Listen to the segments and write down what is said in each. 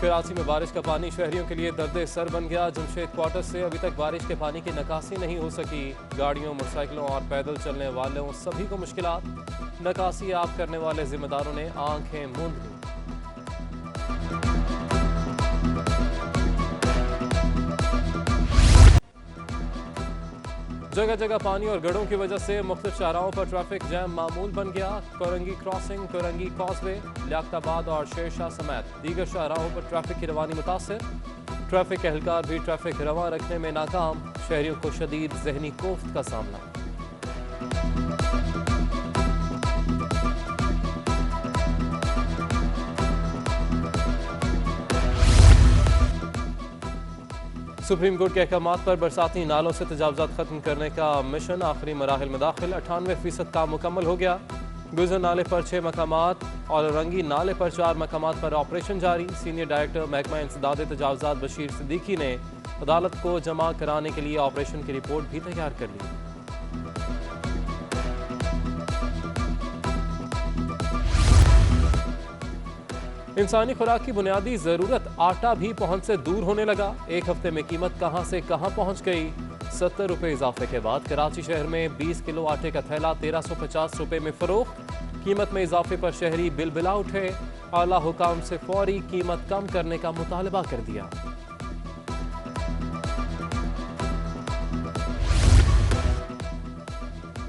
कराची में बारिश का पानी शहरियों के लिए दर्द सर बन गया। जमशेद क्वार्टर से अभी तक बारिश के पानी की निकासी नहीं हो सकी। गाड़ियों, मोटरसाइकिलों और पैदल चलने वालों सभी को मुश्किलात। निकासी आप करने वाले जिम्मेदारों ने आंखें मूंद ली। जगह जगह पानी और गढ़ों की वजह से मुख्तलिफ शाहराहों पर ट्रैफिक जैम मामूल बन गया। कोरंगी क्रॉसिंग, कोरंगी कॉजवे, लियाकताबाद और शेरशाह समेत दीगर शाहराहों पर ट्रैफिक की रवानी मुतासिर। ट्रैफिक एहलकार भी ट्रैफिक रवा रखने में नाकाम। शहरियों को शदीद जहनी कोफ्त का सामना। सुप्रीम कोर्ट के अहकामात पर बरसाती नालों से तजावुज़ात खत्म करने का मिशन आखिरी मराहिल में दाखिल। 98% काम मुकम्मल हो गया। गुजर नाले पर 6 मकामात और रंगी नाले पर 4 मकामात पर ऑपरेशन जारी। सीनियर डायरेक्टर महकमा इंसदाद तजावुज़ात बशीर सिद्दीकी ने अदालत को जमा कराने के लिए ऑपरेशन की रिपोर्ट भी तैयार कर ली। इंसानी खुराक की बुनियादी जरूरत आटा भी पहुंच से दूर होने लगा। एक हफ्ते में कीमत कहां से कहां पहुंच गई। 70 रुपए इजाफे के बाद कराची शहर में 20 किलो आटे का थैला 1350 रुपए में फरोख्त। कीमत में इजाफे पर शहरी बिलबिला उठे। आला हुकाम से फौरी कीमत कम करने का मुतालबा कर दिया।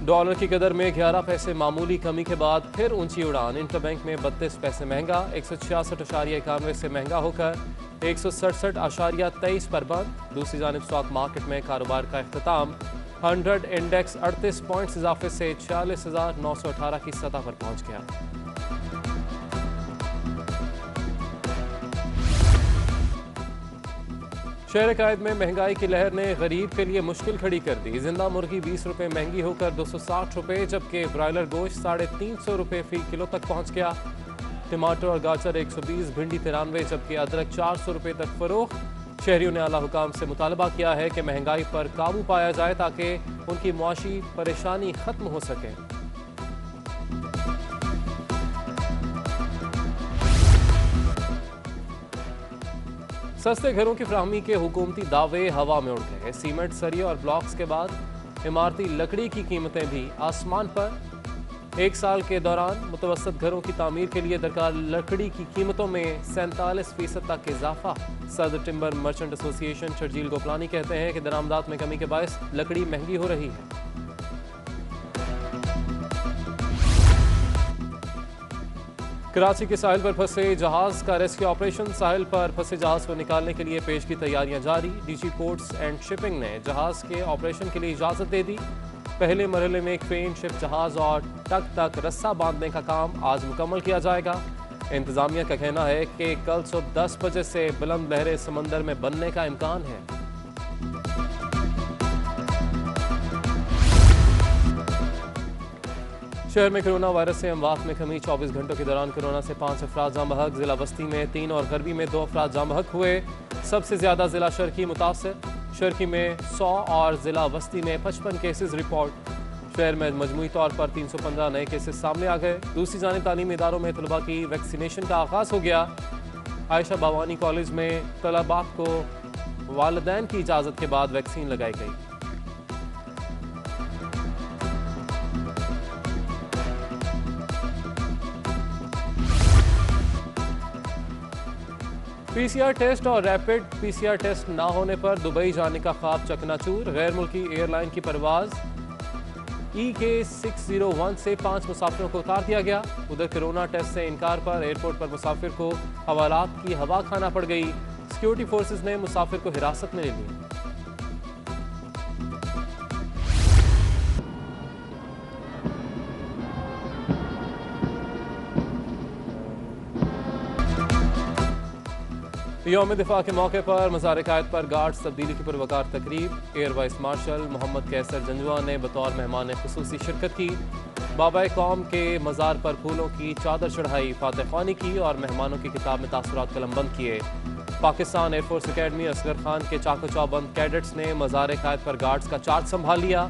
डॉलर की कदर में 11 पैसे मामूली कमी के बाद फिर ऊंची उड़ान। इंटरबैंक में 32 पैसे महंगा। 166.91 से महंगा होकर 167.23 पर बंद। दूसरी जानिब स्टॉक मार्केट में कारोबार का इख्तिताम। 100 इंडेक्स 38 पॉइंट्स इजाफे से 46,918 की सतह पर पहुंच गया। शहर कायद में महंगाई की लहर ने गरीब के लिए मुश्किल खड़ी कर दी। जिंदा मुर्गी 20 रुपए महंगी होकर 260 रुपए, जबकि ब्रॉयलर गोश्त 350 रुपए फी किलो तक पहुंच गया। टमाटर और गाजर 120, भिंडी 93, जबकि अदरक 400 रुपए तक फरोख्त। शहरियों ने आला हुकाम से मुतालबा किया है कि महंगाई पर काबू पाया जाए ताकि उनकी मुआशी परेशानी खत्म हो सके। सस्ते घरों की फराहमी के हुकूमती दावे हवा में उड़ गए। सीमेंट, सरिया और ब्लॉक्स के बाद इमारती लकड़ी की कीमतें भी आसमान पर। एक साल के दौरान मुतवसत घरों की तामीर के लिए दरकार लकड़ी की कीमतों में 47% तक इजाफा। सदर timber merchant association Sharjeel Gopalani कहते हैं कि दरामदात में कमी के बायस लकड़ी महंगी हो रही है। कराची के साहिल पर फंसे जहाज का रेस्क्यू ऑपरेशन। साहिल पर फंसे जहाज को निकालने के लिए पेश की तैयारियां जारी। डीजी पोर्ट्स एंड शिपिंग ने जहाज के ऑपरेशन के लिए इजाजत दे दी। पहले मरहले में क्रेन, शिप, जहाज और टक तक रस्सा बांधने का काम आज मुकम्मल किया जाएगा। इंतजामिया का कहना है कि कल सुबह 10 बजे से बुलंद लहरें समंदर में बनने का इम्कान है। शहर में कोरोना वायरस से अमवात में कमी। 24 घंटों के दौरान कोरोना से 5 अफराद जाँ बहक। जिला बस्ती में 3 और गरबी में 2 अफराद जाँ बहक हुए। सबसे ज्यादा जिला शर्की मुतासर। शर्की में 100 और जिला बस्ती में 55 केसेस रिपोर्ट। शहर में मजमूई तौर पर 315 नए केसेस सामने आ गए। दूसरी जानिब तालीमी इदारों में तलबा की वैक्सीनेशन का आगाज हो गया। आयशा बावानी कॉलेज में तलबात को वालिदैन की इजाजत के बाद वैक्सीन लगाई गई। पीसीआर टेस्ट और रैपिड पीसीआर टेस्ट ना होने पर दुबई जाने का ख्वाब चकनाचूर। गैर मुल्की एयरलाइन की परवाज EK601 से 5 मुसाफिरों को उतार दिया गया। उधर कोरोना टेस्ट से इनकार पर एयरपोर्ट पर मुसाफिर को हवालात की हवा खाना पड़ गई। सिक्योरिटी फोर्सेस ने मुसाफिर को हिरासत में ले लिया। यौम दिफा के मौके पर मज़ार कायद पर गार्ड्स तब्दीली की पुरवकार तकरीब। Air vice marshal Mohammad Kaiser Janjua ने बतौर मेहमान खुसूसी शिरकत की। बाबा कौम के मज़ार पर फूलों की चादर चढ़ाई, फातह ख्वानी की और मेहमानों की किताब में तासुरात कलमबंद किए। पाकिस्तान एयरफोर्स अकेडमी असगर खान के चाको चौबंद कैडेट्स ने मज़ार कायद पर गार्ड्स का चार्ज संभाल लिया।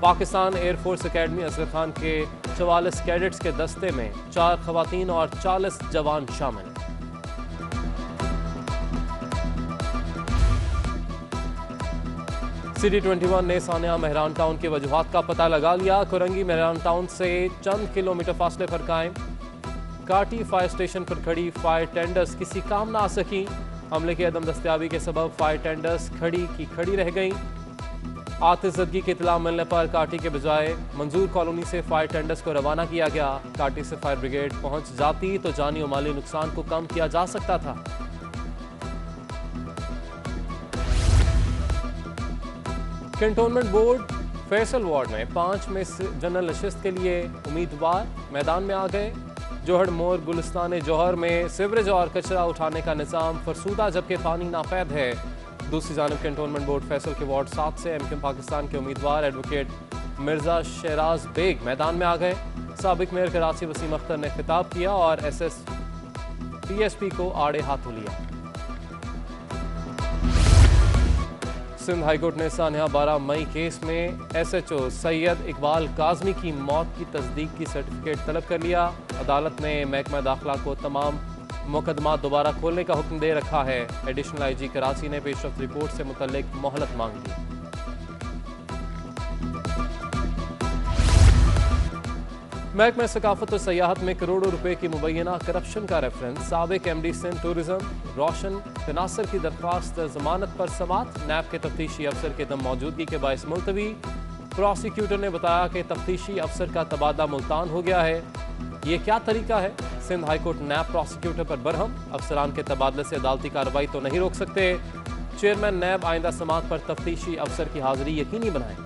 पाकिस्तान एयरफोर्स अकेडमी असगर खान के 44 कैडेट्स के दस्ते में 4 खवातीन और 40 जवान शामिल। सिटी 21 ने सानिया मेहरान टाउन की वजूहात का पता लगा लिया। कुरंगी मेहरान टाउन से चंद किलोमीटर फासले पर कायम काटी फायर स्टेशन पर खड़ी फायर टेंडर्स किसी काम ना आ सकी। हमले की अदम दस्तयाबी के सबब फायर टेंडर्स खड़ी की खड़ी रह गई। आतिशज़दगी की इतला मिलने पर काटी के बजाय मंजूर कॉलोनी से फायर टेंडर्स को रवाना किया गया। काटी से फायर ब्रिगेड पहुंच जाती तो जानी और माली नुकसान को कम किया जा सकता था। कैंटोनमेंट बोर्ड फैसल वार्ड में 5 में जनरल नशिस्त के लिए उम्मीदवार मैदान में आ गए। जोहड़ मोर गुलिस्तान जौहर में सीवरेज और कचरा उठाने का निज़ाम फरसूदा जबकि पानी नापैद है। दूसरी जानब कैंटोनमेंट बोर्ड फैसल के वार्ड 7 से एमक्यूएम पाकिस्तान के उम्मीदवार एडवोकेट मिर्जा शहराज बेग मैदान में आ गए। साबिक मेयर कराची वसीम अख्तर ने खिताब किया और पीएसपी को आड़े हाथों लिया। सिंध हाईकोर्ट ने सानिया 12 मई केस में एसएचओ सैयद इकबाल काजमी की मौत की तस्दीक की सर्टिफिकेट तलब कर लिया। अदालत ने महकमा दाखिला को तमाम मुकदमा दोबारा खोलने का हुक्म दे रखा है। एडिशनल आईजी कराची ने पेशरफ्त रिपोर्ट से मुतल्लिक मोहलत मांग ली। महकमा सकाफत और सयाहत में करोड़ों रुपए की मुबैना करप्शन का रेफरेंस। साबिक एमडी सिंध टूरिज्म रोशन तनासर की दरख्वास्त जमानत पर समात। नैब के तफ्तीशी अफसर के दम मौजूदगी के बायस मुलतवी। प्रोसिक्यूटर ने बताया कि तफ्तीशी अफसर का तबादला मुल्तान हो गया है। ये क्या तरीका है? सिंध हाईकोर्ट नैब प्रोसिक्यूटर पर बरहम। अफसरान के तबादले से अदालती कार्रवाई तो नहीं रोक सकते। चेयरमैन नैब आइंदा समात पर तफ्तीशी अफसर की हाजिरी यकीनी बनाए।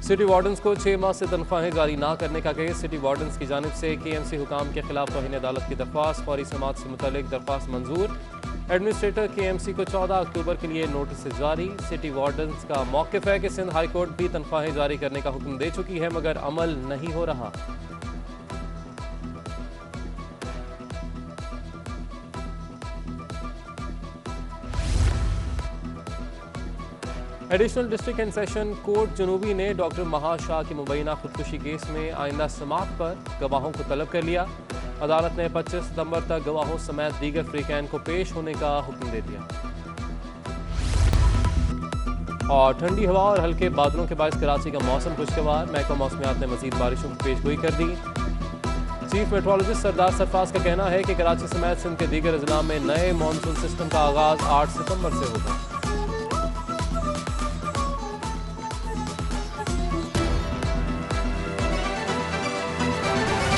सिटी वार्डन्स को 6 माह से तनख्वाहें जारी ना करने का केस। सिटी वार्डन्स की जानिब से केएमसी हुकाम के खिलाफ तौहीन अदालत की दरख्वास्त। फौरी समात से मुतल्लिक दरख्वास्त मंजूर। एडमिनिस्ट्रेटर केएमसी को 14 अक्टूबर के लिए नोटिस जारी। सिटी वार्डन्स का मौक़िफ़ है कि सिंध हाईकोर्ट भी तनख्वाहें जारी करने का हुक्म दे चुकी है मगर अमल नहीं हो रहा। Additional district and session court जनूबी ने डॉक्टर महाज शाह की मुबैना खुदकुशी केस में आइंदा समात पर गवाहों को तलब कर लिया। अदालत ने 25 सितंबर तक गवाहों समेत दीगर फ्रीकैन को पेश होने का हुक्म दे दिया। और ठंडी हवा और हल्के बादलों के बायस कराची का मौसम खुशगवार। महकमा मौसमियात ने मजीद बारिशों की पेशगोई कर दी। चीफ मेट्रोलॉजिस्ट सरदार सरफराज का कहना है कि कराची समेत सिंध के दीगर अजला में नए मानसून सिस्टम का आगाज 8 सितंबर से होगा।